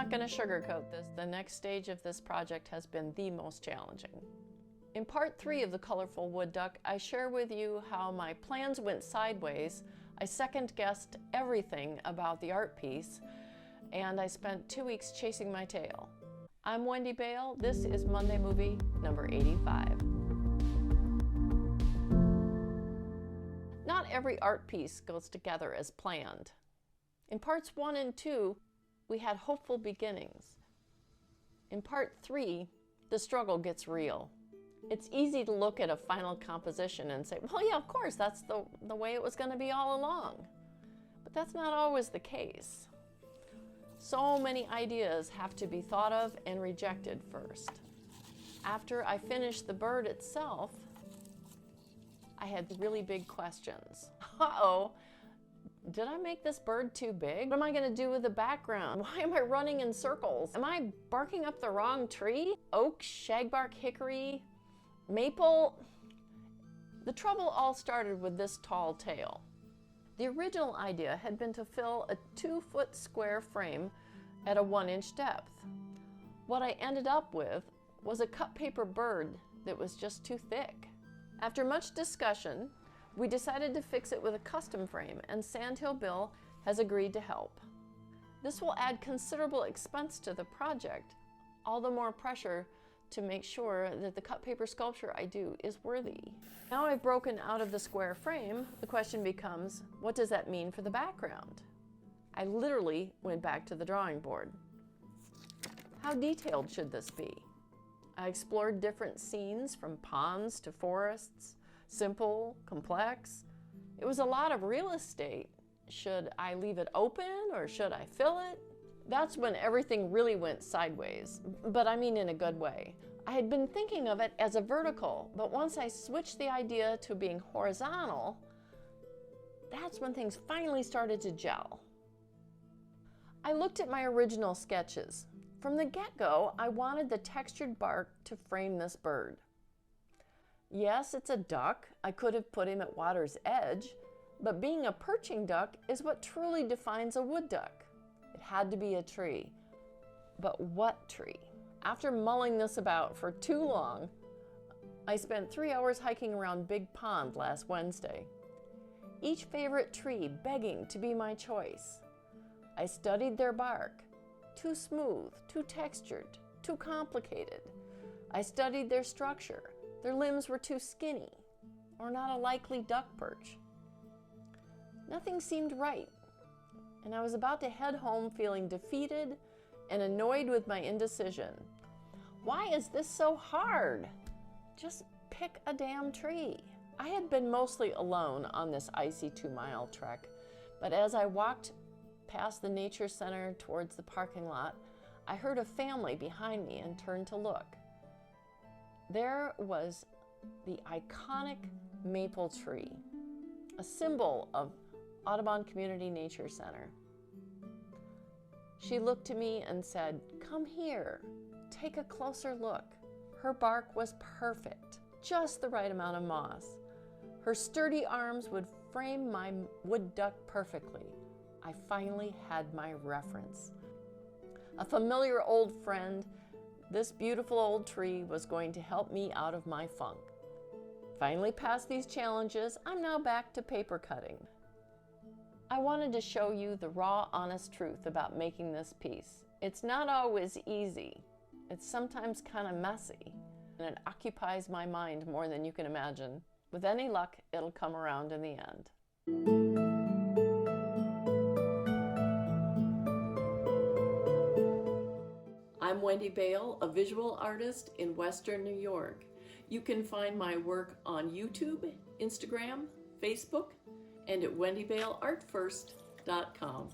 not going to sugarcoat this. The next stage of this project has been the most challenging. In part 3 of The Colorful Wood Duck, I share with you how my plans went sideways. I second-guessed everything about the art piece, and I spent 2 weeks chasing my tail. I'm Wendy Bale. This is Monday Movie number 85. Not every art piece goes together as planned. In parts 1 and 2, we had hopeful beginnings. In part 3, the struggle gets real. It's easy to look at a final composition and say, well, yeah, of course, that's the way it was going to be all along. But that's not always the case. So many ideas have to be thought of and rejected first. After I finished the bird itself, I had really big questions. Uh-oh, did I make this bird too big? What am I going to do with the background? Why am I running in circles? Am I barking up the wrong tree? Oak, shagbark, hickory, maple? The trouble all started with this tall tale. The original idea had been to fill a 2-foot square frame at a 1-inch depth. What I ended up with was a cut paper bird that was just too thick. After much discussion, we decided to fix it with a custom frame, and Sandhill Bill has agreed to help. This will add considerable expense to the project, all the more pressure to make sure that the cut paper sculpture I do is worthy. Now I've broken out of the square frame, the question becomes, what does that mean for the background? I literally went back to the drawing board. How detailed should this be? I explored different scenes from ponds to forests, simple, complex. It was a lot of real estate. Should I leave it open or should I fill it? That's when everything really went sideways, but I mean in a good way. I had been thinking of it as a vertical, but once I switched the idea to being horizontal, that's when things finally started to gel. I looked at my original sketches. From the get-go, I wanted the textured bark to frame this bird. Yes, it's a duck. I could have put him at water's edge, but being a perching duck is what truly defines a wood duck. It had to be a tree. But what tree? After mulling this about for too long, I spent 3 hours hiking around Big Pond last Wednesday. Each favorite tree begging to be my choice. I studied their bark. Too smooth, too textured, too complicated. I studied their structure. Their limbs were too skinny, or not a likely duck perch. Nothing seemed right, and I was about to head home feeling defeated and annoyed with my indecision. Why is this so hard? Just pick a damn tree. I had been mostly alone on this icy 2-mile trek, but as I walked past the nature center towards the parking lot, I heard a family behind me and turned to look. There was the iconic maple tree, a symbol of Audubon Community Nature Center. She looked to me and said, "Come here, take a closer look." Her bark was perfect, just the right amount of moss. Her sturdy arms would frame my wood duck perfectly. I finally had my reference. A familiar old friend, this beautiful old tree was going to help me out of my funk. Finally past these challenges, I'm now back to paper cutting. I wanted to show you the raw, honest truth about making this piece. It's not always easy. It's sometimes kind of messy, and it occupies my mind more than you can imagine. With any luck, it'll come around in the end. I'm Wendy Bale, a visual artist in Western New York. You can find my work on YouTube, Instagram, Facebook, and at wendybaleartfirst.com.